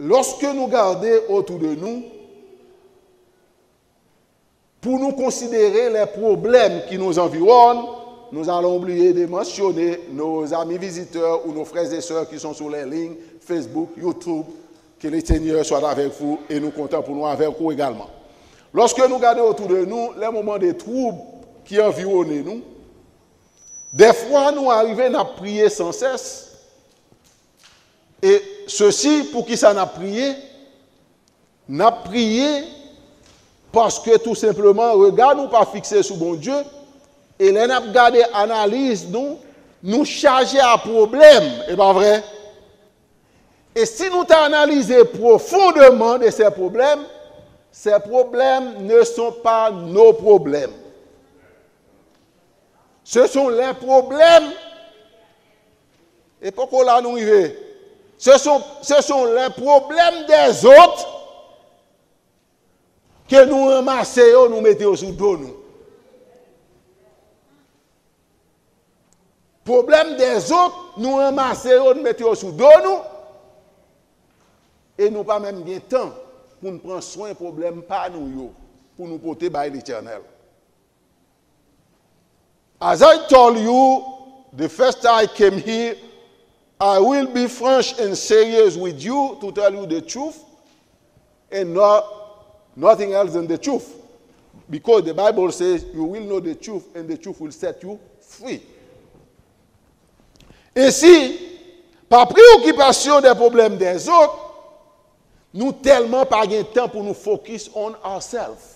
lorsque nous regardons autour de nous, pour nous considérer les problèmes qui nous environnent, nous allons oublier de mentionner nos amis visiteurs ou nos frères et sœurs qui sont sur les lignes Facebook, YouTube. Que le Seigneur soit avec vous et nous comptons pour nous avec vous également. Lorsque nous regardons autour de nous les moments de troubles qui environnent nous, des fois nous arrivons à prier sans cesse. Et ceci, pour qui ça n'a prié? N'a prié parce que tout simplement, regard nous pas fixé sur bon Dieu, et les n'a regardé, analyse nous charger à problème, et pas vrai? Et si nous analysons profondément de ces problèmes ne sont pas nos problèmes. Ce sont les problèmes, et pourquoi là nous arrivons? Ce sont les problèmes des autres que nous ramassons, nous mettons sous dos nous. Problème des autres, nous ramassons, nous mettons sous dos nous. Et nous pas même bien temps pour nous prendre soin des problèmes pas nous, pour nous porter par l'Éternel. As I told you, the first time I came here, I will be frank and serious with you to tell you the truth and nothing else than the truth. Because the Bible says you will know the truth and the truth will set you free. Ainsi, par préoccupation des problèmes des autres, nous tellement pas de temps pour nous focus on ourselves.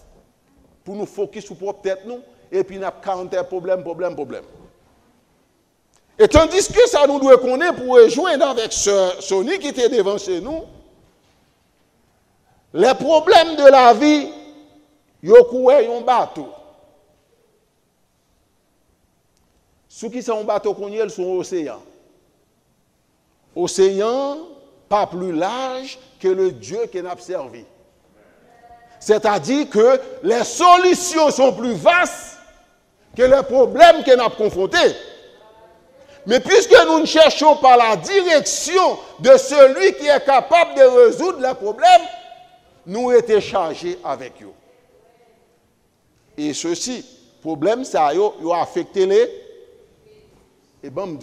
Pour nous focus sur propre tête nous et puis nous counter problème. Et tandis que ça nous doit connaître pour rejoindre avec Sony qui était devant chez nous, les problèmes de la vie, yo coué un bateau. Ceux qui sont un bateau qu'on y est, sont océan. Océan pas plus large que le Dieu qu'on a servi. C'est-à-dire que les solutions sont plus vastes que les problèmes qu'on a confrontés. Mais puisque nous ne cherchons pas la direction de celui qui est capable de résoudre les problèmes, nous étions chargés avec eux. Et ceci, problème, ça a affecté les. Et ben,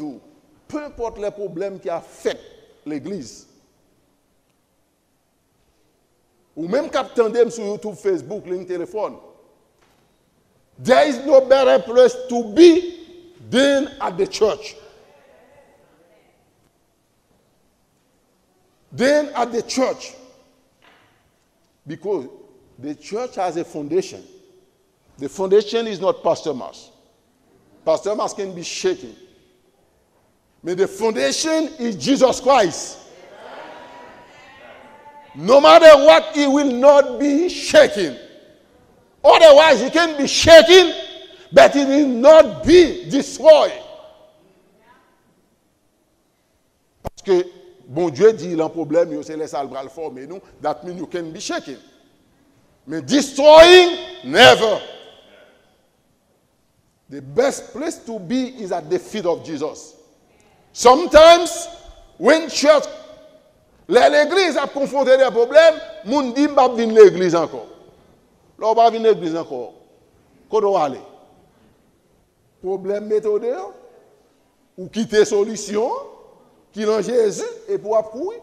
peu importe les problèmes qui affectent l'Église, ou même captandem sur YouTube, Facebook, ligne téléphone, there is no better place to be than at the church. Then at the church, because the church has a foundation. The foundation is not Pastor Mas. Pastor Mas can be shaken. But the foundation is Jesus Christ. No matter what, he will not be shaken. Otherwise, he can be shaken, but he will not be destroyed. Parce que bon Dieu dit, il a un problème, il se laisse le bras former nous. That means you can be shaken. But destroying, never. The best place to be is at the feet of Jesus. Sometimes, when church, l'église a confronté des problèmes, moun dit pas venir l'église encore. Là, on va venir l'église encore. Quand on va aller? Problème méthode, ou quitter solution, qui est Jésus, et pour courir.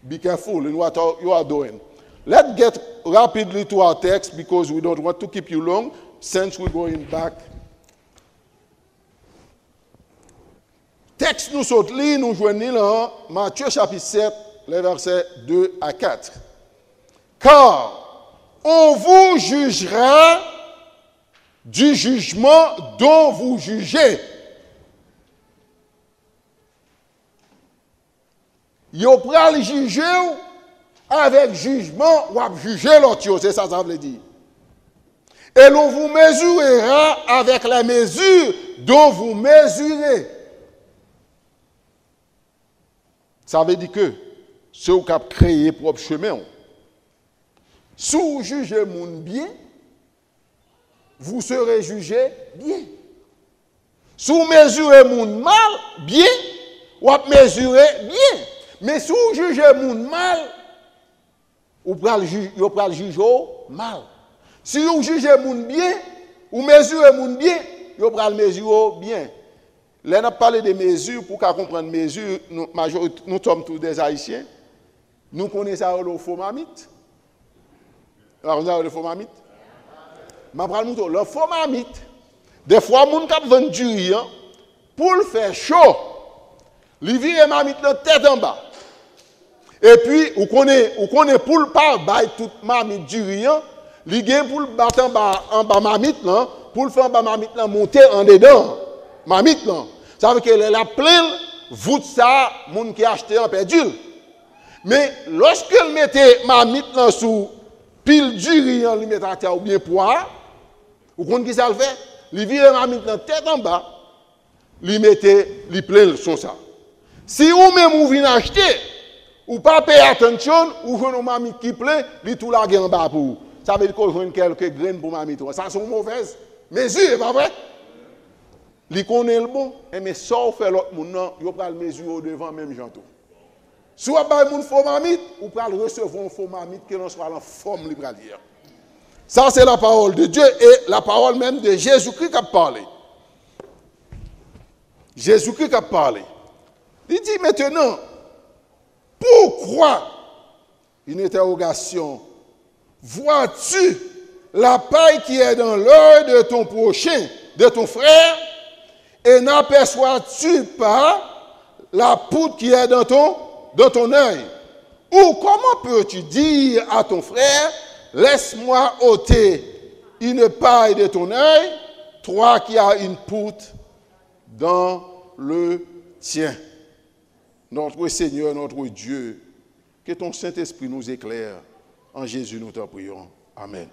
Be careful in what you are doing. Let's get rapidly to our text because we don't want to keep you long since we're going back. Texte nous saute li, nous joignons là, Matthieu chapitre 7, les versets 2 à 4. Car on vous jugera du jugement dont vous jugez. Yo pral juger avec jugement ou à juger l'autre, c'est ça veut dire. Et l'on vous mesurera avec la mesure dont vous mesurez. Ça veut dire que ceux qui ont créé propre chemin, si vous jugez moun bien, vous serez jugé bien. Si vous mesurez moun mal, bien, vous mesurez bien. Mais si vous jugez moun mal, ou pral juger mal. Si vous jugez moun bien, ou mesurez moun bien, vous pral mesurer bien. Là, on a parlé de mesures, pour qu'on comprenne mesures, nous sommes tous des Haïtiens. Nous connaissons le faux mamite. Alors, vous avez le faux mamite? Le faux mamite, des fois, les gens qui vendent du riz, pour le faire chaud, ils virent mamite la tête en bas. Et puis, vous connaissez pour le pas, toute mamite du riz, ils gagnent pour le battre en bas mamite, pour le faire en bas mamite, monter en dedans. Mamite, là. Ça veut dire qu'elle a plein, voûte ça, les gens qui achetaient en perdu. Mais lorsqu'elle mettait mamite là sous pile du riz, elle mettait à terre ou bien poids, vous comprenez qui ça le fait? Il vire mamite là tête en bas, il mettait, il plein son ça. Si vous-même vous venez acheter, ou pas payer attention, ou vous avez une mamite qui plein, il tout la en bas pour vous. Ça veut dire qu'on a quelques graines pour mamite. Ça sont mauvaises mesures, pas vrai? Li connaît le bon, mais ça fait l'autre monde, il va le mesurer devant même jantou. Soit par moun faux mamite, ou pas recevoir un faux mamite qui l'on soit en forme libre. Ça c'est la parole de Dieu et la parole même de Jésus-Christ qui a parlé. Jésus-Christ qui a parlé. Il dit maintenant, pourquoi une interrogation, vois-tu la paille qui est dans l'œil de ton prochain, de ton frère, et n'aperçois-tu pas la poudre qui est dans ton œil? Ou comment peux-tu dire à ton frère, laisse-moi ôter une paille de ton œil, toi qui as une poudre dans le tien? Notre Seigneur, notre Dieu, que ton Saint-Esprit nous éclaire. En Jésus, nous t'en prions. Amen.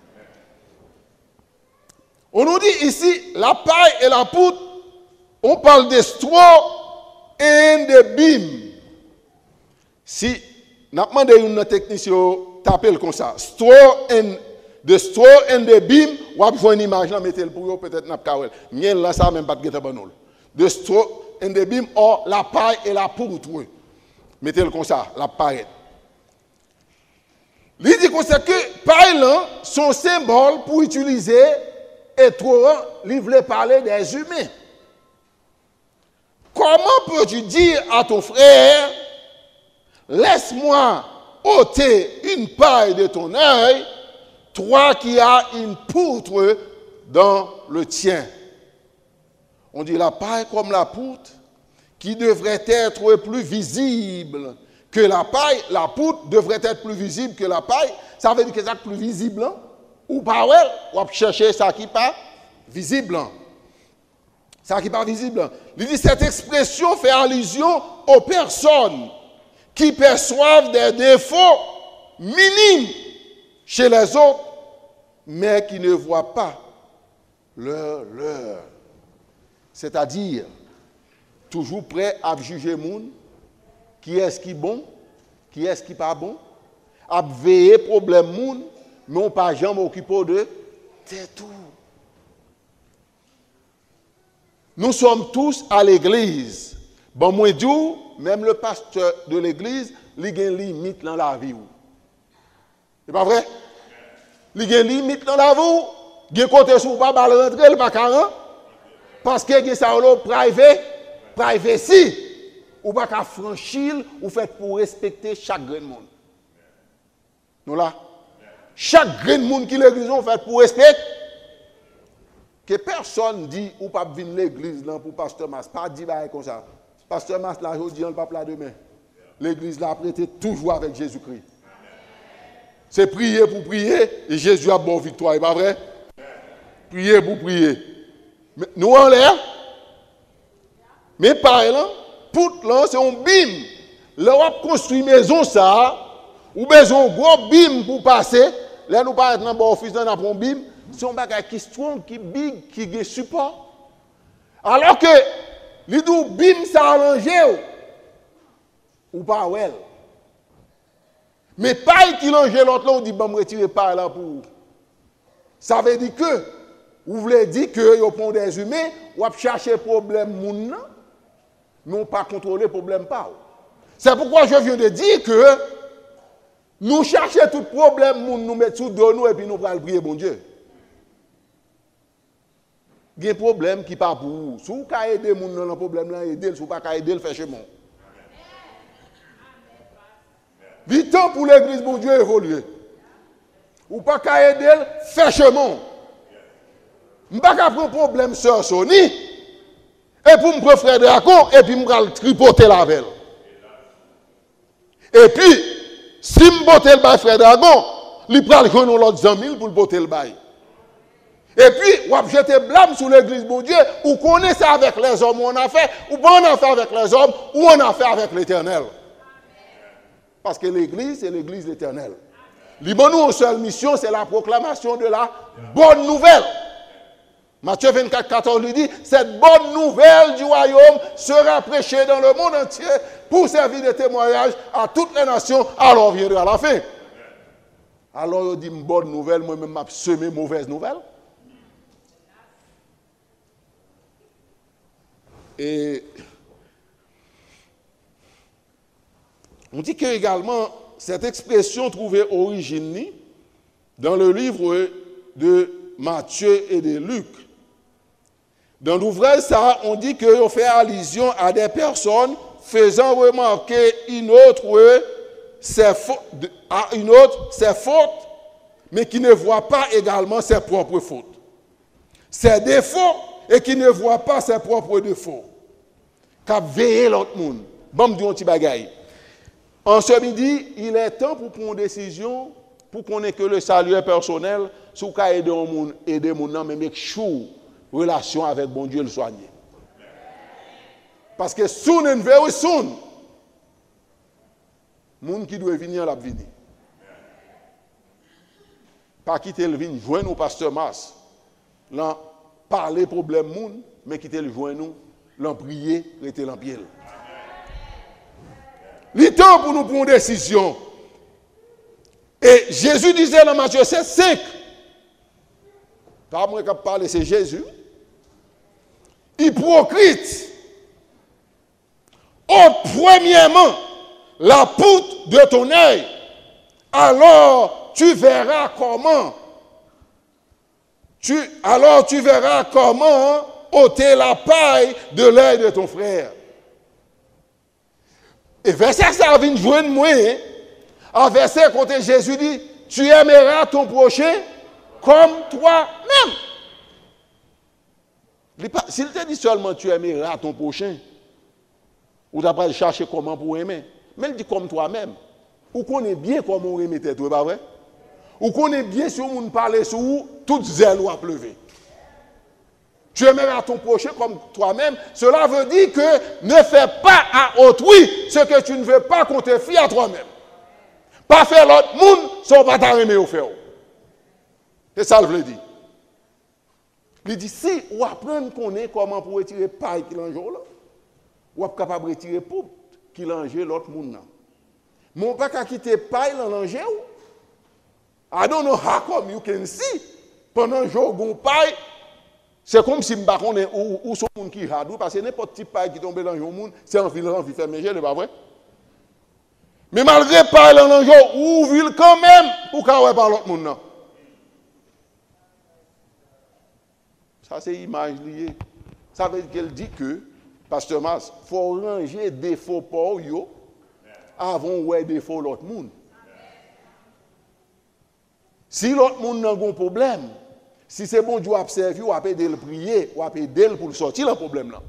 On nous dit ici, la paille et la poudre, on parle de straw et de bim. Si, nous avons demandé à une technicien taper comme ça, straw and the beam, ou avez une image là, mettez-le pour vous, peut-être n'a pas de mien là, ça même pas de guetta banol. The straw and the beam, or la paille et la poudre. Mettez-le comme ça, la paille. Il dit que paille là, son symbole pour utiliser et trop, il voulait parler des humains. Comment peux-tu dire à ton frère, laisse-moi ôter une paille de ton œil, toi qui as une poutre dans le tien? On dit la paille comme la poutre, qui devrait être plus visible que la paille. La poutre devrait être plus visible que la paille. Ça veut dire que c'est plus visible, hein? Ou pas, ouais, on va chercher ça qui n'est pas visible. Ça qui n'est pas visible. Il dit cette expression fait allusion aux personnes qui perçoivent des défauts minimes chez les autres, mais qui ne voient pas leur. C'est-à-dire, toujours prêt à juger les gens, qui est-ce qui est bon, qui est-ce qui n'est pas bon, à veiller problème les gens, mais on ne pas jamais occupé de tout. Nous sommes tous à l'église. Bon, moi, même le pasteur de l'église, il a une limite dans la vie. C'est pas vrai? Il a une limite dans la vie. Il a côté sur pas balle rentrer, il pas 40. Parce que il ça privacy. Ou pas qu'à franchir, ou fait pour respecter chaque grain de monde. Nous là, chaque grain de monde qui l'église on fait pour respecter. Que personne dit ou pas venir l'église là pour pasteur Mas, pas dit comme ça. Pasteur Mas là aujourd'hui on pas là demain. L'église là prêté toujours avec Jésus-Christ. C'est prier pour prier et Jésus a bonne victoire, c'est pas vrai? Prier pour prier. Mais nous en l'air. Mais par là, pour là c'est un bim. Là on construit maison ça ou besoin gros bim pour passer. Là nous pas être dans bon office dans un bim. C'est un bagage qui strong, qui big, qui a support. Alors que, les deux bim, ça arrangé, ou pas, well. Mais pas qui longe l'autre là, on dit, bon, me retirer par là pour. Ça veut dire que, vous voulez dire que, vous prenez des humains, vous cherchez problème, mais on pas contrôler le problème pas. C'est pourquoi je viens de dire que, Nous cherchons tout problème, nous mettons sous dos nous et puis nous allons prier, bon Dieu. Il y a un problème qui n'est pas pour vous. Si vous pouvez aider les gens dans le problème, aider, si vous ne pouvez pas aider, faites chez moi. Il est temps pour l'église, bon Dieu, évoluer. Ou ne pouvez pas aider, faites chez moi. Je ne peux pas prendre un problème sur Sony, et pour me prendre frère Dracon, et puis je vais tripoter la velle. Et puis, si je botte le bail frère Dracon, il prend le genou l'autre 100 000 pour le botter le bail. Et puis, on jeter blâme sur l'église, bon Dieu, ou connaissez avec les hommes où on a fait, ou pas on a fait avec les hommes, ou on a fait avec l'éternel. Parce que l'église, c'est l'église éternelle. Nous, seule mission, c'est la proclamation de la bonne nouvelle. Matthieu 24, 14 lui dit, cette bonne nouvelle du royaume sera prêchée dans le monde entier pour servir de témoignage à toutes les nations, alors viendra la fin. Alors, il dit, bonne nouvelle, moi-même, je semé mauvaise nouvelle. Et on dit que également, cette expression trouvait origine dans le livre de Matthieu et de Luc. Dans l'ouvrage, ça, on dit qu'on fait allusion à des personnes faisant remarquer une autre ses fautes, mais qui ne voit pas également ses propres fautes. Ses défauts et qui ne voit pas ses propres défauts. Qu'a veillé l'autre monde. Bon, me dit un petit bagaille. En ce midi, il est temps pour prendre une décision, pour qu'on ait que le salut est personnel, si vous pouvez aider le monde, mais make sure relation avec bon Dieu le soigner. Parce que soon and very soon, le monde qui doit venir, l'a venir. Pas quitter le vin, joindre au pasteur Mas, là, parler problème monde, mais quitter le joindre nous, l'en prier, rester l'en pied. Il est temps pour nous prendre une décision. Et Jésus disait dans Matthieu 7, 5, pas moi qui parle, c'est Jésus. Hypocrite. Ôte premièrement la poutre de ton œil, alors tu verras comment ôter la paille de l'œil de ton frère. Et verset ça vient joindre moi. En verset côté Jésus dit, tu aimeras ton prochain comme toi-même. S'il te dit seulement tu aimeras ton prochain, ou tu n'as pas chercher comment pour aimer, mais il dit comme toi-même. Ou connaît bien comment on aime tête, pas vrai? Ou connaît bien si on parle sur vous, toute zèle ou à pleuver. Tu aimeras ton prochain comme toi-même. Cela veut dire que ne fais pas à autrui ce que tu ne veux pas qu'on te fie à toi-même. Pas faire l'autre monde, sans pas t'aimer au faire. C'est ça que je veux dire. Il dit, si on apprend qu'on est comment pour retirer paille qui l'enjeu là, on est capable de retirer poutre qui l'enjeu l'autre monde. Mon pas qu'à quitter paille l'enjeu. I don't know how come you can see. Pendant que je paille, c'est comme si je ne sais pas où sont les gens qui radou, parce que n'importe quel paille qui tombe dans le monde, c'est un fil de fermer, c'est pas vrai? Mais malgré paille l'enjeu, ouvre quand même pour qu'on ne pas l'autre monde. Ça, c'est image liée. Ça veut dire qu'elle dit que, Pasteur Mas, il faut ranger des faux pour eux avant de des faux l'autre monde. Si l'autre monde n'a pas de problème, si c'est bon Dieu observer, ou aider le prier, ou aider pour sortir le problème là.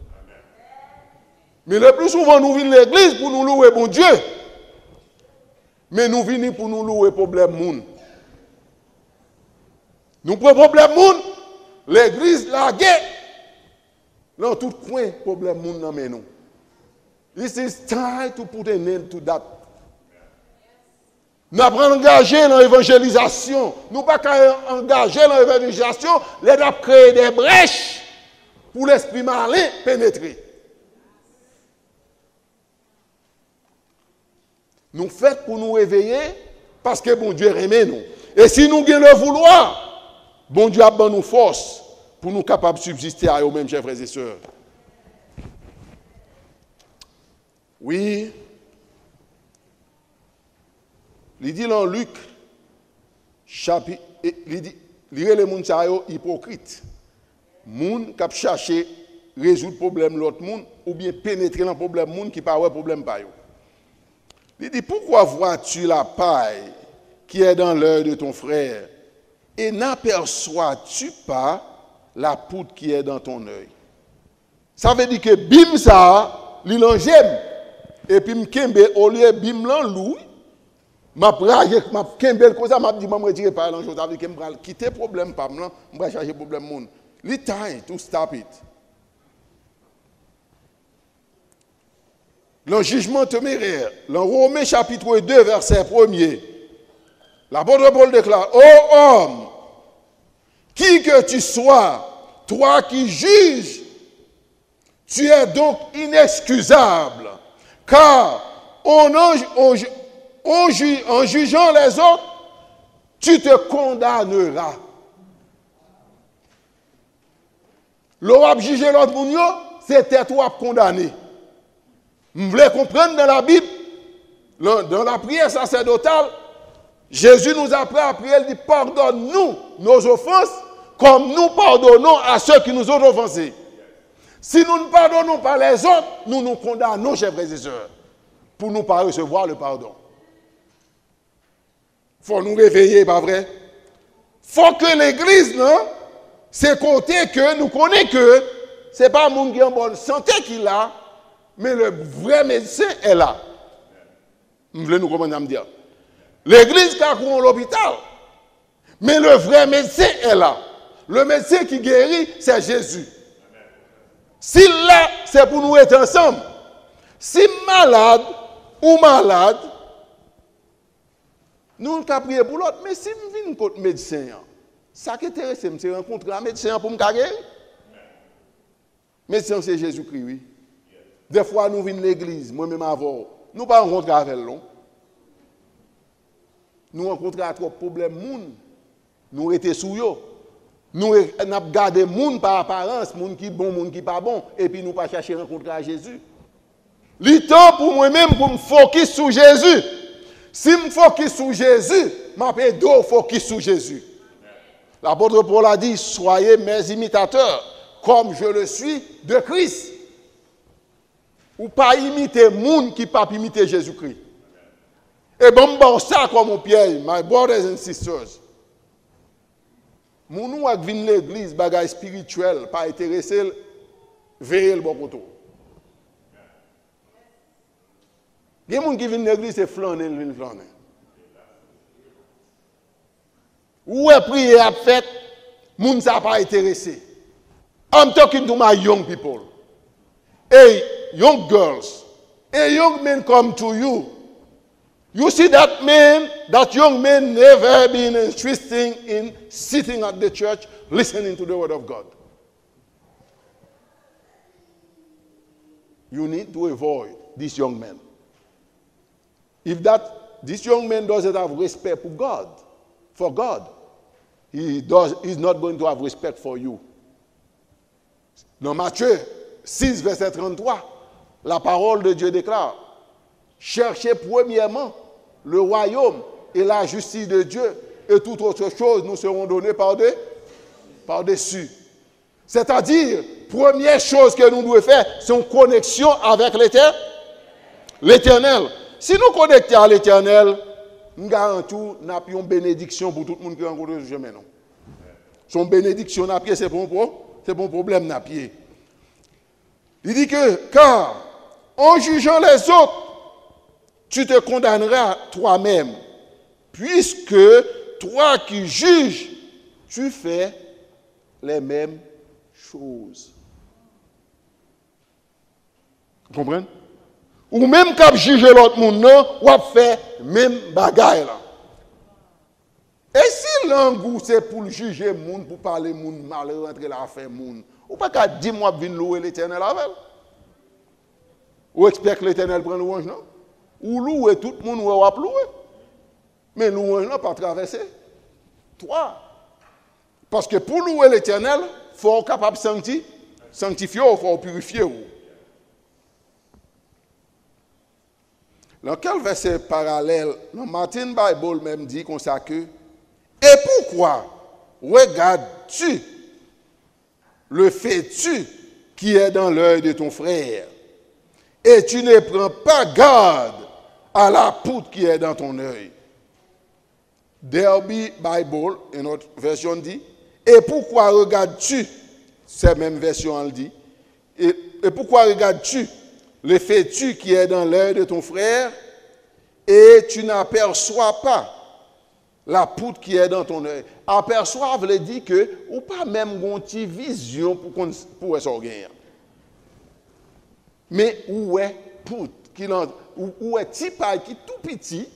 Mais le plus souvent, nous venons à l'église pour nous louer bon Dieu. Mais nous venons pour nous louer problème monde. Nous prenons problème monde, l'église la guerre. Dans tout coin, problème monde dans nous. This is time to put an end to that. Nous avons engagé dans l'évangélisation. Nous n'avons pas engagé dans l'évangélisation, nous avons créé des brèches pour l'esprit malin pénétrer. Nous faisons pour nous réveiller parce que bon Dieu aime nous. Et si nous avons le vouloir, bon Dieu a donné nous force pour nous capables de subsister à eux-mêmes, chers frères et sœurs. Oui. Il dit dans Luc, chapitre, il dit, les gens sont hypocrites. Moun qui cherché résoudre le problème de l'autre monde ou bien pénétrer dans le problème de monde qui pas ouais problème pas yo. Il dit pourquoi vois-tu la paille qui est dans l'œil de ton frère et n'aperçois-tu pas la poudre qui est dans ton œil? Ça veut dire que bim ça, li lan j'aime et puis m'kembe au lieu bim lan lou, m'a bragué m'a kembe comme ça m'a dit m'a retirer par l'ange, ça veut dire que m'bral quitter problème pas m'lan, m'bral chercher problème monde. Li time to stop it. Le jugement téméraire, dans Romains chapitre 2 verset 1er, l'apôtre Paul déclare: ô homme, qui que tu sois, toi qui juges, tu es donc inexcusable, car en jugeant les autres, tu te condamneras. L'on juger l'autre monde, c'était toi condamné. Vous voulez comprendre dans la Bible, dans la prière sacerdotale, Jésus nous apprend à prier, il dit: pardonne-nous nos offenses, comme nous pardonnons à ceux qui nous ont offensés. Si nous ne pardonnons pas les autres, nous nous condamnons, chers frères et sœurs, pour ne pas recevoir le pardon. Il faut nous réveiller, pas vrai? Il faut que l'Église, non, c'est côté que nous connaissons que ce n'est pas le monde qui est en bonne santé qui l'a, mais le vrai médecin est là. Vous voulez nous comprendre à me dire? L'église qui a couru l'hôpital, mais le vrai médecin est là. Le médecin qui guérit, c'est Jésus. S'il là, c'est pour nous être ensemble. Si malade ou malade, nous avons prié pour l'autre, mais si je viens contre le médecin, ça qui est intéressant, c'est rencontrer un médecin pour me guérir. Le médecin, c'est Jésus-Christ, oui. Des fois, nous venons à l'église, moi-même avant, nous ne pas rencontrer avec eux. Nous rencontrons trop de problèmes, nous étions sous eux. Nous avons gardé les gens par apparence, les gens qui sont bons, les gens qui ne sont pas bons, et puis nous ne pas chercher à rencontrer à Jésus. Le temps pour moi-même, pour me focus sur Jésus. Si je me focus sur Jésus, je vais deux focus sur Jésus. L'apôtre Paul a dit: soyez mes imitateurs, comme je le suis de Christ. Ou pas imiter les gens qui ne peuvent pas imiter Jésus-Christ. Et bon, ça comme un piège, my brothers and sisters. Moun nou ak vin l'église, bagay spirituel, pas intéressé, veiller le bon côté. Il y a des gens qui viennent l'église, c'est flâner, ils flâner. Ou est prier à fait, moun ça pas intéressé. I'm talking to my young people. Hey, young girls, a young man come to you. You see that man, that young man never been interested in sitting at the church listening to the word of God. You need to avoid this young man. If this young man doesn't have respect for God, he's not going to have respect for you. Dans Matthieu 6, verset 33, la parole de Dieu déclare: cherchez premièrement le royaume et la justice de Dieu, et toute autre chose nous seront données par-dessus. C'est-à-dire, première chose que nous devons faire, c'est une connexion avec l'Éternel. Si nous connectons à l'Éternel, nous garantissons une bénédiction pour tout le monde qui rencontre le chemin. Son bénédiction à pied, c'est bon problème à pied. Il dit que, car en jugeant les autres, tu te condamneras toi-même, puisque toi qui juges, tu fais les mêmes choses. Vous comprenez? Ou même quand juger l'autre monde, ou fait même bagaille là. Et si l'angou c'est pour juger monde, pour parler monde mal, rentrer là faire monde, ou pas qu'à 10 mois venir louer l'Éternel avec? Ou expect que l'Éternel prend louange, non? Ou louer tout le monde ou à louer. Mais louange n'a pas traversé. Toi. Parce que pour louer l'Éternel, il faut être capable de sanctifier, il faut purifier. Dans quel verset parallèle, dans Martin Bible même dit comme ça que, et pourquoi regardes-tu le fais-tu qui est dans l'œil de ton frère, et tu ne prends pas garde à la poutre qui est dans ton œil. Derby Bible, une autre version dit, et pourquoi regardes-tu, cette même version elle dit, et pourquoi regardes-tu le fais-tu qui est dans l'œil de ton frère, et tu n'aperçois pas la poutre qui est dans ton œil. Aperçoit veut dire que, ou pas même une petite vision pour s'en gagner. Mais où est poutre, où est petit paille qui est tout petit,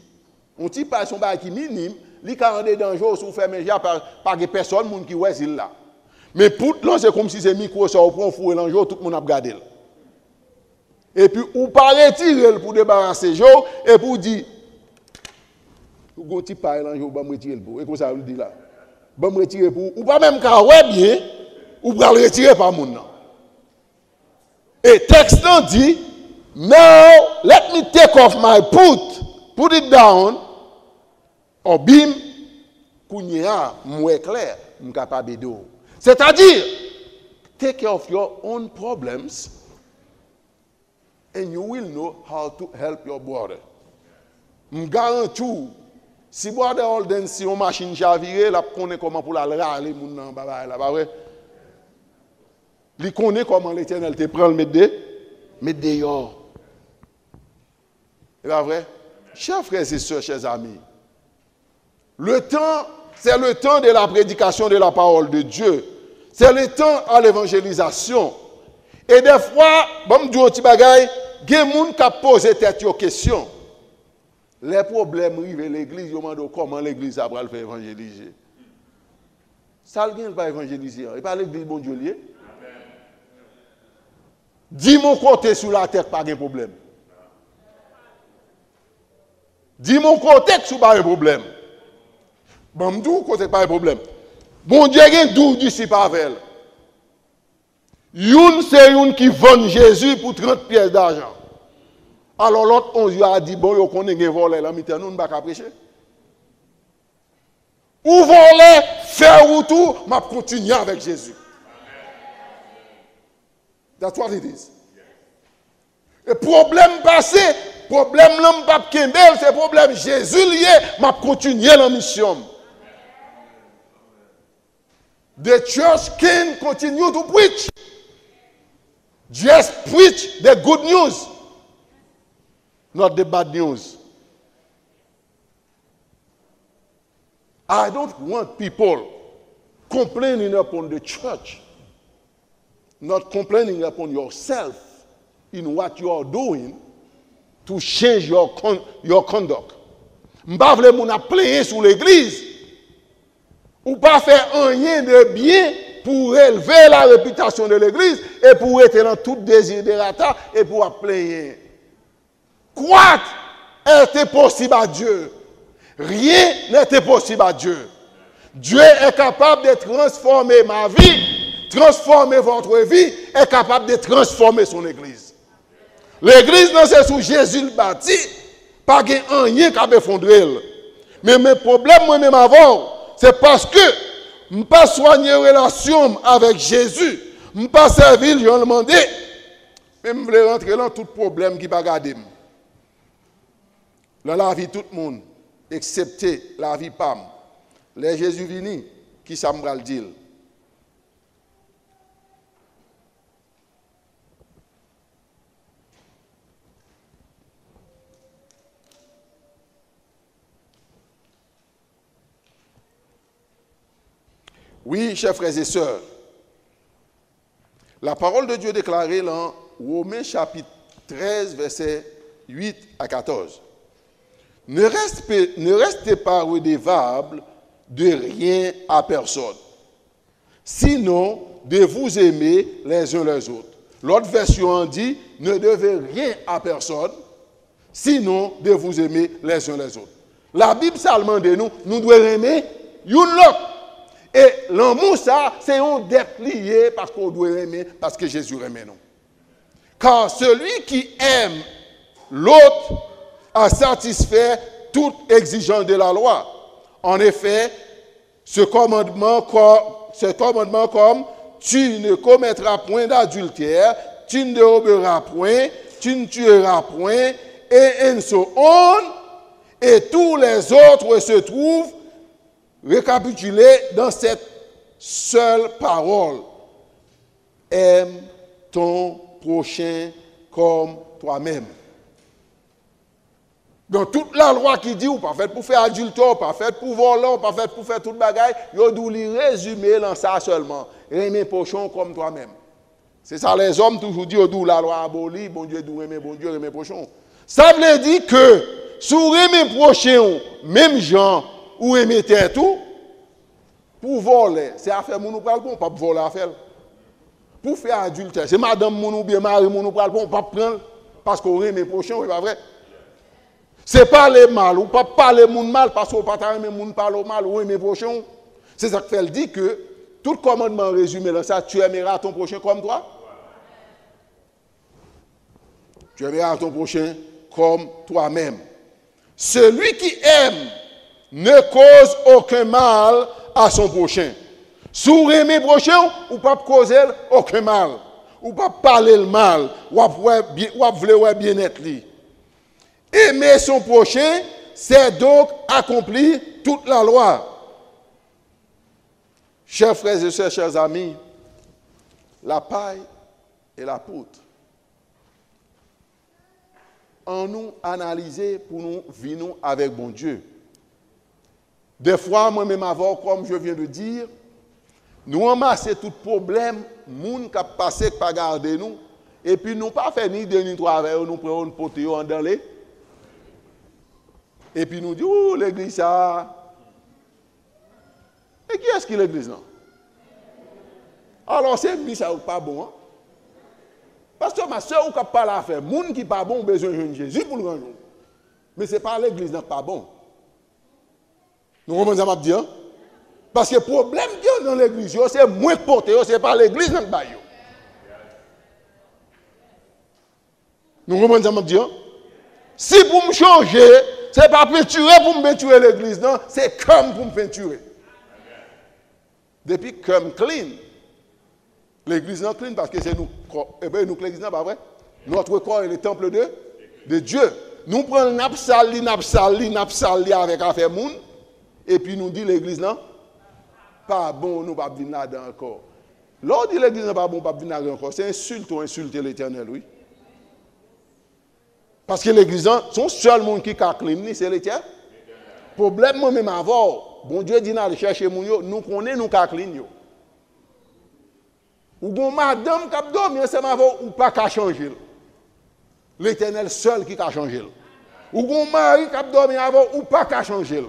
un petit paille son paille qui est minime, il a des dangers sous fermé par personne qui est là. Mais poutre là c'est comme si c'est micro ça prend fou et l'enjeu tout le monde a regardé. Et puis, ou pas retirer pour débarrasser jour et pour dire, ou go ti pa l'ange ou ba me retirer pour. Et comme ça, on dit là. Ba me retirer pour, ou pas même quand ouais bien, ou pas le retirer par moun nan. Et texte dit, now let me take off my put it down, or bim, kounya, moué clair, m'capable de. C'est-à-dire, take care of your own problems, and you will know how to help your brother. Je garantis, si brother Holden, si on machine chavirée, la connaît comment pour la râler, moun nan baba là, pas vrai? Il connaît comment l'Éternel te prend le mettre dehors. C'est pas vrai? Chers frères et sœurs, chers amis, le temps, c'est le temps de la prédication de la parole de Dieu. C'est le temps à l'évangélisation. Et des fois, bon, je dis un petit bagay, il y a des gens qui posent des questions. Les problèmes arrivent à l'église, ils demandent comment l'église a faire évangéliser. Ça, il ne pas évangéliser. Il pas l'église, bon Dieu lié. Dis mon côté sur la terre, pas de problème. Dis mon côté sur pas de problème. Bon, je dis côté pas de problème. Bon Dieu, il y a 12 disciples avec elle. Une, c'est une qui vend Jésus pour 30 pièces d'argent. Alors l'autre 11 a dit, bon, on connaît un volé, là, mais nous ne pouvons pas prêcher. Ou voler, faire ou tout, je continue avec Jésus. That's what it is. Et problème passé, problème l'homme pas Kendel, c'est problème Jésus lié, je continue la mission. The church can continue to preach. Just preach the good news, not the bad news. I don't want people complaining upon the church, not complaining upon yourself in what you are doing to change your conduct. M'pa vle moun a plaigner sur l'église ou pas faire rien de bien pour élever la réputation de l'église et pour être dans tout désirata et pour plaigner. Quoi était possible à Dieu? Rien n'était possible à Dieu. Dieu est capable de transformer ma vie, transformer votre vie, est capable de transformer son église. L'église, c'est sous Jésus le bâti, pas rien qui a effondré. Mais mes problèmes, moi-même avant, c'est parce que je ne peux pas soigner relation avec Jésus, je ne peux pas servir, je vais demander, mais je veux rentrer dans tout problème qui va garder. Dans la vie, tout le monde, excepté la vie PAM. Les Jésus vini, qui ça me dire? Oui, chers frères et sœurs, la parole de Dieu déclarée dans Romains chapitre 13, versets 8 à 14. Ne restez pas redevables de rien à personne, sinon de vous aimer les uns les autres. L'autre version dit, ne devez rien à personne, sinon de vous aimer les uns les autres. La Bible seulement de nous devons aimer l'autre. Et l'amour, ça, c'est un dette lié parce qu'on doit aimer, parce que Jésus aime nous. Car celui qui aime l'autre à satisfaire toute exigence de la loi. En effet, ce commandement comme tu ne commettras point d'adultère, tu ne déroberas point, tu ne tueras point, et so on, et tous les autres se trouvent récapitulés dans cette seule parole. Aime ton prochain comme toi-même. Dans toute la loi qui dit, ou pas fait pour faire adultère, pas fait pour voler, pas fait pour faire toute bagaille, il doit lui résumer dans ça seulement. Aimer prochain comme toi-même. C'est ça, les hommes toujours disent, la loi abolie, bon Dieu, aimer bon Dieu, aimer prochain. Ça veut dire que, si vous aimez prochain, même gens, ou aimer tout, pour voler, c'est affaire mon ou pas pas pour voler affaire. Pour faire adultère, c'est madame mon ou bien mari mon ou pas prendre, parce qu'on aime prochain, c'est pas vrai. C'est parler mal, ou pas parler moun mal, parce qu'on pas aimer moun parler mal, ou aimer prochain. C'est ça que fait dit que, tout commandement résumé dans ça, tu aimeras ton prochain comme toi. Tu aimeras ton prochain comme toi-même. Celui qui aime ne cause aucun mal à son prochain. Si vous aimez prochain, ou pas causer aucun mal. Ou pas parler le mal, ou vouloir bien-être. Aimer son prochain, c'est donc accomplir toute la loi. Chers frères et sœurs, chers amis, la paille et la poutre. En nous analyser pour nous vivre avec bon Dieu. Des fois, moi-même avant, comme je viens de dire, nous amassons tout problème, moun qui a passé par garder nous, et puis nous pas fait ni deux ni trois avec nous prenons une pote en dans les. Et puis nous disons, l'église ça. Et qui est-ce qui est l'église là? Alors c'est mis ça ou pas bon. Hein? Parce que ma soeur ou qui parle à faire, moun qui pas bon besoin de Jésus pour le grand jour. Mais c'est pas l'église n'est pas bon. Nous comprenons ça dire? Parce que le problème qu'il y a dans l'église, c'est moins porté, c'est pas l'église dans le bail. Nous comprenons ça dire? Si pour me changer, ce n'est pas peinturer pour me peinturer l'église, non, c'est comme pour me peinturer. Depuis comme clean, l'église est clean parce que c'est nous, nous l'église n'est pas vrai. Notre corps est le temple de Dieu. Nous prenons napsali avec affaire moun, et puis nous dit l'église non, pas bon, nous pas venir là encore. L'on dit l'église n'est pas bon, pas venir là encore. C'est insulte ou insulter l'Éternel, oui. Parce que l'église, son seul monde qui a clean, c'est l'Éternel. Problème, moi-même avant, bon Dieu dit d'aller chercher mon yo, nous connaissons nous qui a clean yo. Ou bon madame qui a dormi, c'est ma voix, ou pas qu'à changer. L'Éternel seul qui a changé. Ou bon mari qui a dormi avant, ou pas qu'à changer.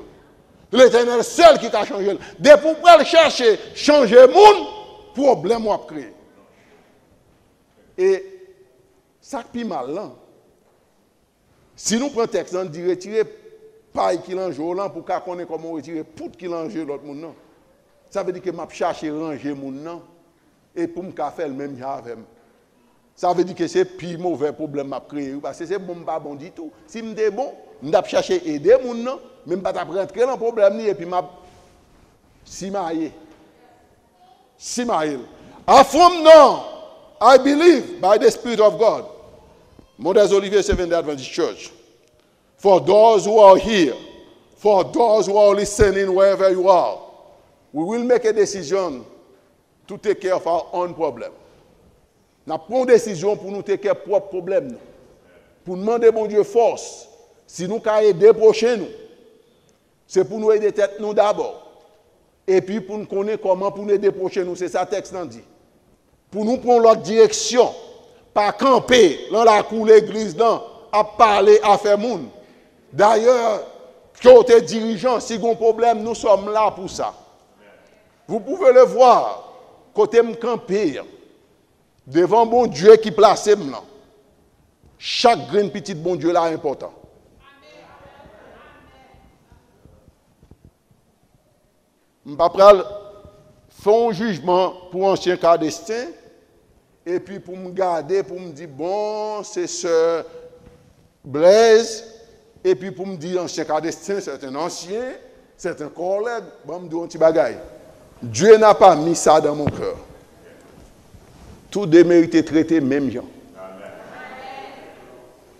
L'Éternel seul qui a changé. Depuis pour aller chercher, changer le monde, problème à créer. Et ça qui est mal là. Si nous prenons le texte, on dit retirer paille qui l'ange là pour qu'on connaisse comment retirer poutre qui l'ange l'autre monde. Ça veut dire que je cherche à ranger mon nom et pour me faire le même avec. Ça veut dire que c'est le plus mauvais problème à créer. Parce que c'est bon, pas bon du tout. Si je suis bon, je vais chercher à aider mon nom, même pas rentrer dans le problème et puis si maille. I from now, I believe by the Spirit of God. Mothers Olivier Seventh-day Adventist Church. For those who are here, for those who are listening wherever you are, we will make a decision to take care of our own problem. Nous prenons une décision pour nous take care de nos propres problèmes. Pour demander bon Dieu force. Si nous pouvons aider prochain nous, c'est pour nous aider tête nous d'abord. Et puis pour nous connaître comment pour nous aider prochain nous, c'est ça le texte dit. Pour nous prendre l'autre direction. Pas camper dans la cour de l'église, à parler, à faire moun. D'ailleurs, côté dirigeant, si vous avez un problème, nous sommes là pour ça. Vous pouvez le voir, côté me camper, devant bon Dieu qui place là. Chaque grain petit bon Dieu là est important. Je ne vais pas faire un jugement pour ancien cas destin. Et puis pour me garder, pour me dire, bon, c'est Sœur Blaise et puis pour me dire ancien clandestin, c'est un ancien, c'est un collègue, bon, me dire un petit bagaille. Dieu n'a pas mis ça dans mon cœur. Tout démérité traité même gens.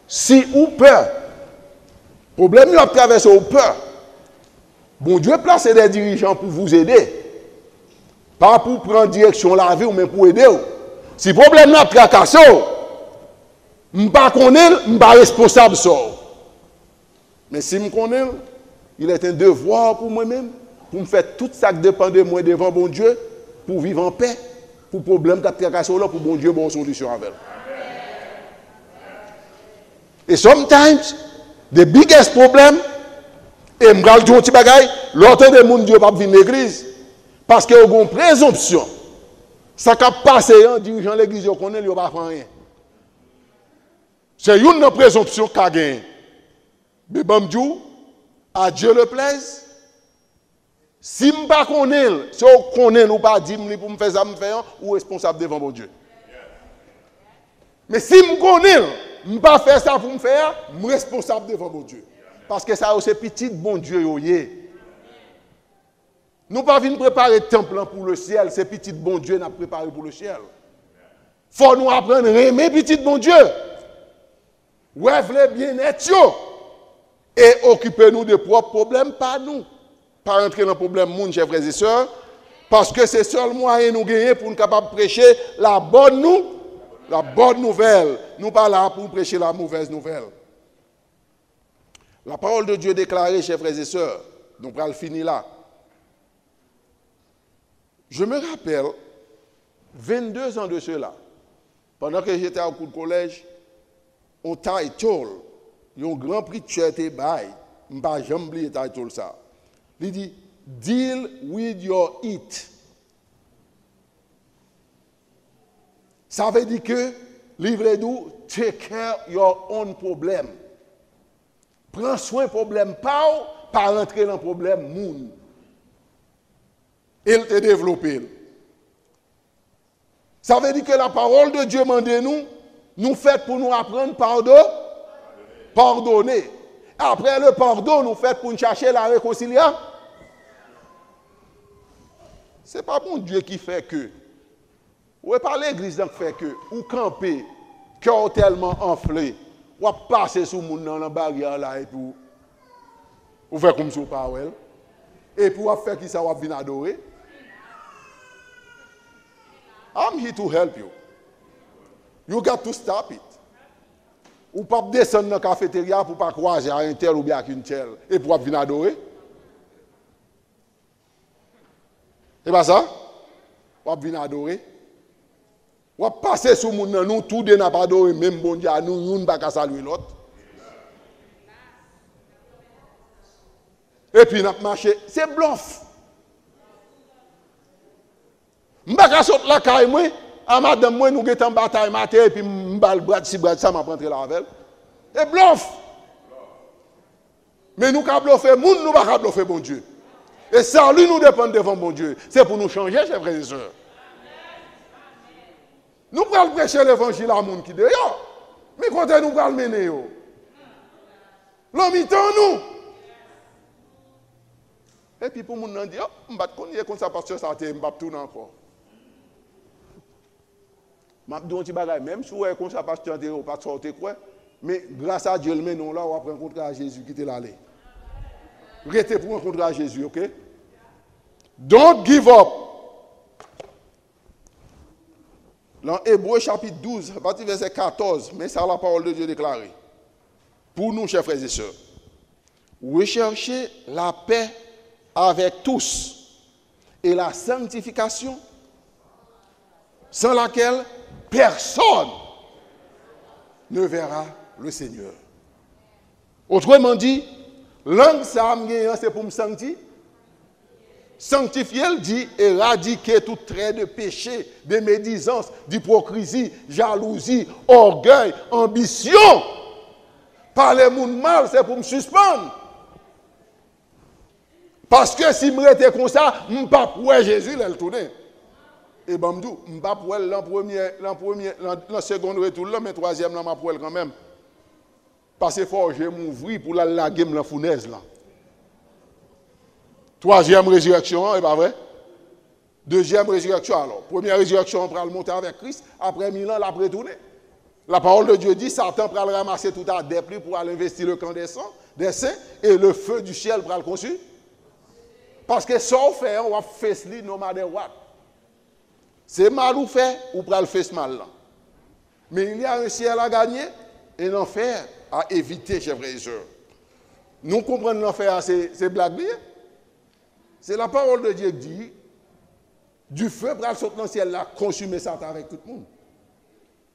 Si ou peur, problème il a traversé ou peur. Bon Dieu place des dirigeants pour vous aider. Pas pour prendre direction la vie ou même pour aider. Si le problème n'a pas tracassé, je ne connais pas, je ne suis pas responsable de ça. Mais si je connais, il est un devoir pour moi-même, pour me faire tout ça qui dépend de moi devant bon Dieu, pour vivre en paix, pour le problème qui a tracassé là, pour bon Dieu, bonne solution avec. Et sometimes, the biggest problem, et je vais dire un petit bagage, l'autre de monde Dieu va venir à l'église. Parce qu'il y a une présomption. Ça qui a passé en dirigeant l'église, il connaît, il ne va pas rien. C'est une présomption qui a gagné. Mais bon, à Dieu le plaise. Si je ne connais pas, si je connais ou pas dire pour me faire ça, ou responsable devant mon Dieu. Mais si je connais, je ne pas faire ça pour me faire, je suis responsable devant mon Dieu. Parce que ça, c'est petit bon Dieu. Nous ne pas venir préparer le temple pour le ciel, c'est petit bon Dieu n'a préparé pour le ciel. Il faut nous apprendre à aimer petit bon Dieu. Ouais, voulez bien être et occuper-nous de propres problèmes, pas nous. Pas entrer dans le problème, mon chers frères et sœurs, parce que c'est seul moyen nous gagner pour nous capables de prêcher la bonne nouvelle. Nous pas là pour prêcher la mauvaise nouvelle. La parole de Dieu déclarée, chers frères et sœurs, nous allons finir là. Je me rappelle, 22 ans de cela, pendant que j'étais au cours de collège, on title, un grand prix de chèque bail, je ne vais pas jamais oublier le title ça. Il dit, deal with your it. Ça veut dire que, livrez-nous, take care your own problem. Prends soin du problème, pas rentrer dans le problème, moun. Il te développé. Ça veut dire que la parole de Dieu mande nous fait pour nous apprendre pardonner. Après le pardon, nous fait pour nous chercher la réconciliation. Ce n'est pas mon Dieu qui fait que. Ou pas l'église qui fait que. Ou camper, cœur tellement enflé. Ou passer sous moun dans la barrière là et puis. Ou faire comme si vous parlez. Et puis ou faire qui ça, ou venir adorer. I'm here to help you. You got to stop it. Ou pas descendre dans la cafétéria pour pas croiser à un tel ou bien à une telle. Et pour venir adorer. C'est pas ça? Ou venir adorer. Ou passer sous moun nan nous, tout de n'a pas adoré, même bon Dieu, nous ne pas qu'à saluer l'autre. Et puis, nous avons marché. C'est bluff. Je ne vais pas sortir la caille, moi, à madame, moi, nous avons en bataille matin, et puis, je vais bras si bras ça, je vais rentrer la avec. C'est bluff. Mais nous avons bluffé, nous ne pouvons pas bluffer bon Dieu. Et ça, lui, nous dépend devant bon Dieu. C'est pour nous changer, chers frères et sœurs. Nous pouvons prêcher l'évangile à monde qui dit, mais quand nous pouvons le mener, l'homme nous. Et puis pour nous dire, je ne vais pas connaître comme ça parce que ça a été, je ne vais pas tourner encore. Je vais dire un petit bagage, même si vous êtes comme ça parce que vous n'avez pas sorti quoi, mais grâce à Dieu, le menon là, on va rencontrer à Jésus qui était là. Restez pour rencontrer à Jésus, ok? Don't give up. Dans Hébreux chapitre 12, à partir du verset 14, mais c'est la parole de Dieu déclarée. Pour nous, chers frères et sœurs, recherchez la paix avec tous et la sanctification, sans laquelle personne ne verra le Seigneur. Autrement dit, langue ça c'est pour me sanctifier. Sanctifier, il dit, éradiquer tout trait de péché, de médisance, d'hypocrisie, jalousie, orgueil, ambition. Parler moun mal, c'est pour me suspendre. Parce que si je m'étais comme ça, je ne peux pas pouvoir Jésus, il le tourner. Et ben, je ne peux pas pouvoir l'an second retour, mais troisième, je ne peux pas quand même. Parce que faut que je m'ouvrir pour la game la fournaise là. Troisième résurrection, c'est pas vrai? Deuxième résurrection alors. Première résurrection, on prend le monter avec Christ. Après 1000 ans, l'après retourner. La parole de Dieu dit, Satan prend le ramasser tout à dépli pour aller investir le camp des saints, et le feu du ciel prend le conçu. Parce que ça on fait, on va faire cela no matter what. C'est mal ou fait, ou prend le faire mal là. Mais il y a un ciel à gagner et l'enfer à éviter, chers frères et sœurs. Nous comprenons l'enfer, c'est blague. C'est la parole de Dieu qui dit, du feu pour aller sauter dans le ciel là, consumer Satan avec tout le monde.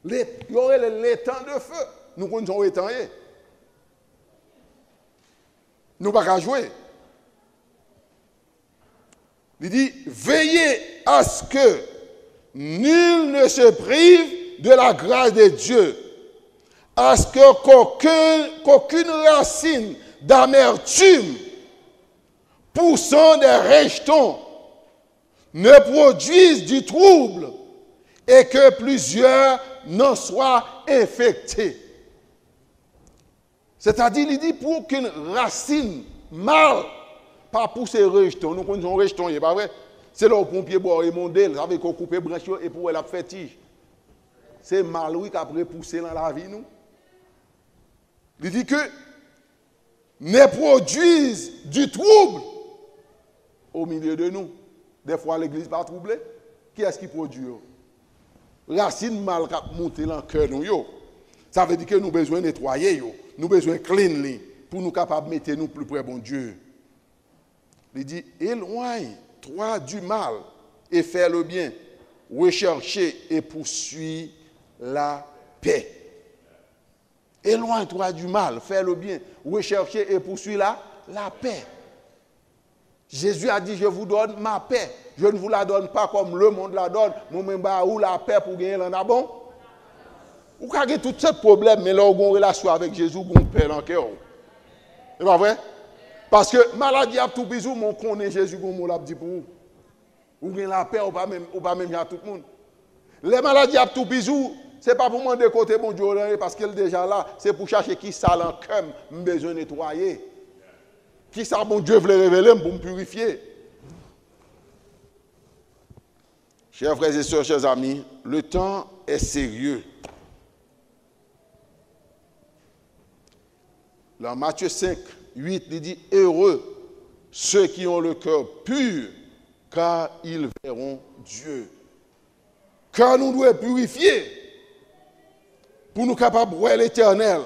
Il y aurait l'étang de feu. Nous connaissons l'étang. Nous ne pouvons pas jouer. Il dit, veillez à ce que nul ne se prive de la grâce de Dieu, à ce que qu'aucune racine d'amertume poussant des rejetons ne produise du trouble et que plusieurs n'en soient infectés. C'est-à-dire, il dit pour qu'une racine mal pas pousser rejeton. Nous connaissons rejeton, il n'est pas vrai? C'est là où pompier boit et mondel, avec qu'on coupe branche et pour elle a fait tige. C'est mal oui qui a repoussé dans la vie nous. Il dit que ne produisent du trouble au milieu de nous. Des fois l'église pas troublée. Qui est-ce qui produit? Racine mal qui a monté dans le cœur nous. Ça veut dire que nous avons besoin de nettoyer. Nous avons besoin de clean pour nous capables de mettre nous plus près bon Dieu. Il dit, éloigne-toi du mal et fais le bien. Recherchez et poursuis la paix. Éloigne-toi du mal, fais le bien. Recherchez et poursuis la paix. Jésus a dit, je vous donne ma paix. Je ne vous la donne pas comme le monde la donne. Moi-même, où la paix pour gagner l'en bon. Vous avez tout ce problème, mais là, vous avez une relation avec Jésus, vous avez une paix dans le cœur. C'est pas vrai? Parce que maladie a tout bisou, mon connaît Jésus, comme l'a dit pour vous. Vous avez la paix, ou pas même à tout le monde. Les maladies a tout bisou, ce n'est pas pour demander côté bon Dieu, parce qu'il est déjà là, c'est pour chercher qui ça l'en cœur, besoin de nettoyer. Qui ça bon Dieu veut révéler pour me purifier. Chers frères et sœurs, chers amis, le temps est sérieux. Dans Matthieu 5, 8, il dit, heureux ceux qui ont le cœur pur, car ils verront Dieu. Car nous devons purifier pour nous capables de voir l'Éternel.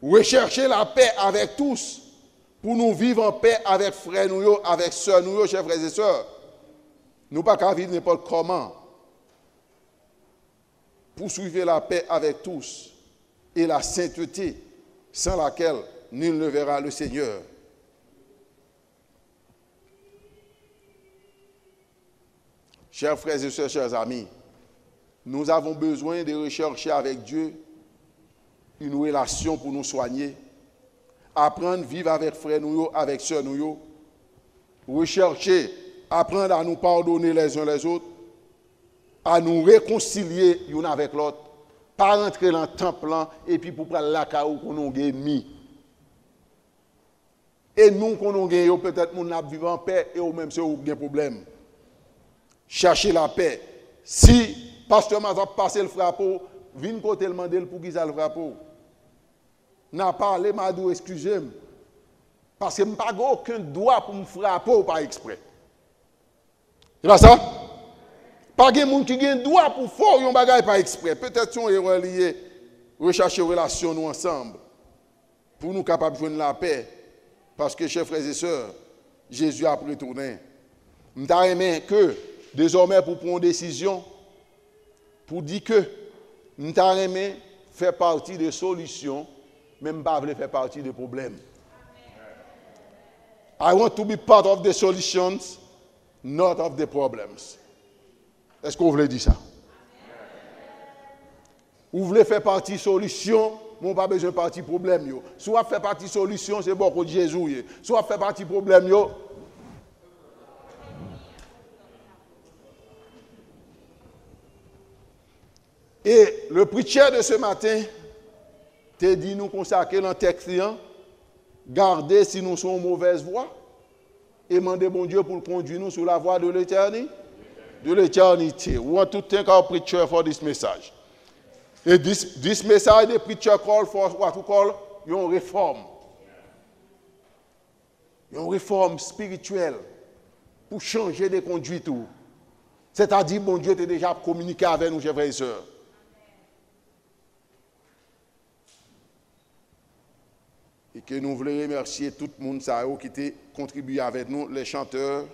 Rechercher la paix avec tous, pour nous vivre en paix avec frères nous, avec sœurs nous, chers frères et sœurs. Nous ne pouvons pas vivre n'importe comment. Poursuivre la paix avec tous et la sainteté, sans laquelle nul ne verra le Seigneur. Chers frères et sœurs, chers amis, nous avons besoin de rechercher avec Dieu une relation pour nous soigner, apprendre à vivre avec frères nous, avec sœurs nous, rechercher, apprendre à nous pardonner les uns les autres, à nous réconcilier l'un avec l'autre, pas rentrer dans le temple et puis pour prendre la caou qu'on a mis. Et nous, qu'on a gagné, peut-être nous vivons en paix et au même si nous avons un problème. Chercher la paix. Si pasteur m'a passé le frappeau, viens côté le demander pour qu'il ait le frappeau. N'a parlé, m'a dit excusez-moi. Parce que je n'ai pas aucun droit pour me frapper par exprès. C'est pas ça? Pas de monde qui a un droit pour faire un bagage par exprès. Peut-être qu'on est relié, rechercher une relation nous ensemble pour nous capables de joindre la paix. Parce que, chers frères et sœurs, Jésus a retourné. Je t'aime que, désormais, pour prendre une décision, pour dire que, je t'aime faire partie des solutions, même pas faire partie des problèmes. I want to be part of the solutions, not of the problems. Est-ce que vous voulez dire ça? Vous voulez faire partie solution, mais on n'a pas besoin de partie problème. Soit faire partie solution, c'est bon pour Jésus. Soit faire partie problème. Et le preacher de ce matin te dit nous consacrer dans le texte, garder si nous sommes en mauvaise voie, et demander bon Dieu pour conduire nous sur la voie de l'éternité. De l'éternité. We want to thank our preacher for this message. And this message, the preacher called for what we call une réforme. Une réforme spirituelle pour changer de conduite. C'est-à-dire, bon Dieu, tu as déjà communiqué avec nous, chers frères et sœurs. Et que nous voulons remercier tout le monde qui a contribué avec nous, les chanteurs,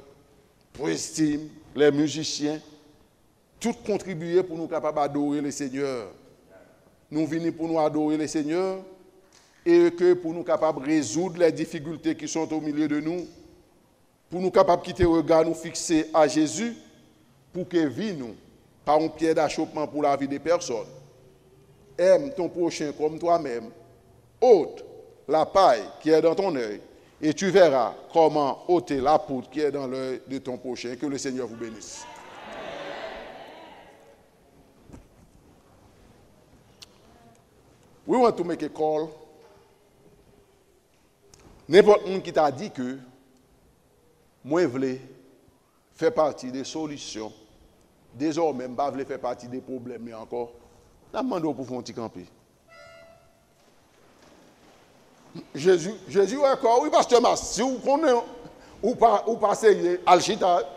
Praise Team, les musiciens, tous contribuer pour nous capables d'adorer le Seigneur. Nous venons pour nous adorer le Seigneur et que pour nous capables de résoudre les difficultés qui sont au milieu de nous, pour nous capables de quitter le regard, nous fixer à Jésus, pour que vie nous, par un pied d'achoppement pour la vie des personnes. Aime ton prochain comme toi-même. Ôte la paille qui est dans ton œil et tu verras comment ôter la poudre qui est dans l'œil de ton prochain. Que le Seigneur vous bénisse. We want to make a call. N'importe qui qui t'a dit que moi je voulais faire partie des solutions. Désormais, je ne veux faire partie des problèmes mais encore. Je demande pour faire un petit camper. Jésus encore, oui, pasteur Mas, si vous connaissez ou passez à l'chita,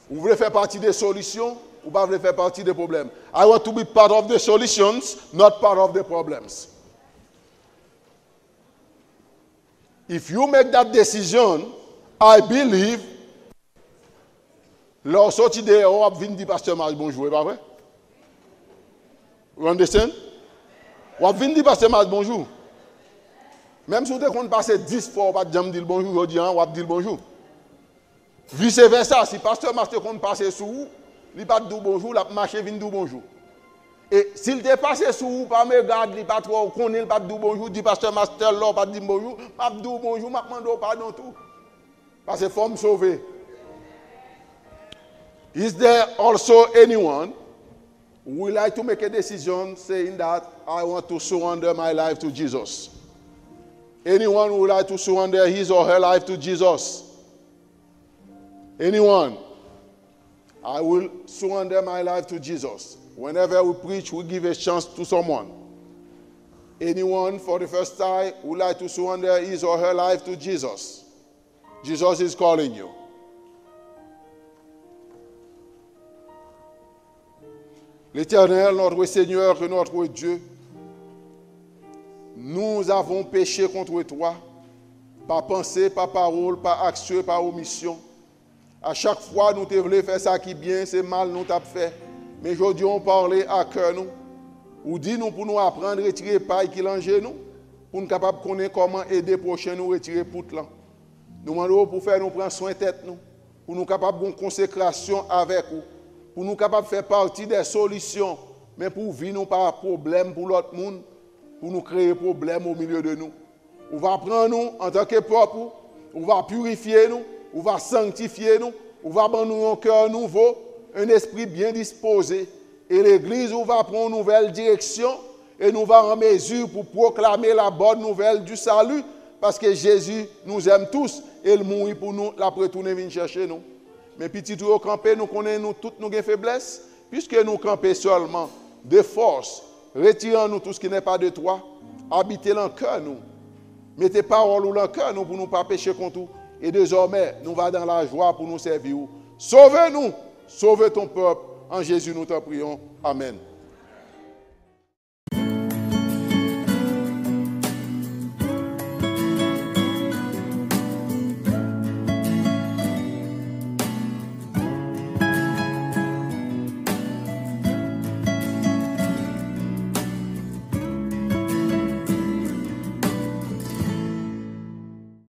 vous voulez faire partie des solutions ou pas voulez faire partie des problèmes. I want to be part of the solutions, not part of the problems. If you make that decision, I believe, leur sortie de on va venir dire pasteur Mas bonjour, pas vrai? You understand? On va venir dire pasteur Mas bonjour. Même si vous avez passé 10 fois, on va dire bonjour, on va dire bonjour. Vice versa, si pasteur Mas te passe sous vous, il ne va pas dire bonjour, il va marcher, il va dire bonjour. Et s'il te passe sous vous, pas me garde, il ne va pas trop connaître, il va dire bonjour, dit pasteur Mas, tel là, pas dire bonjour, il va dire bonjour, il va demander pardon tout. Parce que faut me sauver. Is there also anyone who would like to make a decision saying that I want to surrender my life to Jesus? Anyone who would like to surrender his or her life to Jesus? Anyone? I will surrender my life to Jesus. Whenever we preach, we give a chance to someone. Anyone for the first time who would like to surrender his or her life to Jesus? Jesus is calling you. L'Éternel, notre Seigneur et notre Dieu, nous avons péché contre toi, par pensée, par parole, par action, par omission. À chaque fois, nous te voulons faire ça qui est bien, c'est mal, nous t'avons fait. Mais aujourd'hui, on parlait à cœur nous. Ou dit nous pour nous apprendre à retirer paille qui l'ange nous, pour nous capables de connaître comment aider prochain nous retirer poutre là. Nous demandons pour faire nous prendre soin de tête nous, pour nous capables de consécration avec vous. Pour nous capables de faire partie des solutions, mais pour vivre nous pas problème pour l'autre monde, pour nous créer problème au milieu de nous. On va prendre nous en tant que propre, on va purifier nous, on va sanctifier nous, on va prendre nous un cœur nouveau, un esprit bien disposé. Et l'Église on va prendre une nouvelle direction et nous va en mesure pour proclamer la bonne nouvelle du salut, parce que Jésus nous aime tous et il mourit pour nous, après tout, il vient chercher nous. Mais petit tout au campé, nous connaissons toutes nos faiblesses, puisque nous campons seulement de force, retirons-nous tout ce qui n'est pas de toi, habitez dans le cœur nous, mettez parole dans le cœur nous pour ne pas pécher contre nous, et désormais nous va dans la joie pour nous servir. Sauve-nous, sauve ton peuple, en Jésus nous t'en prions. Amen.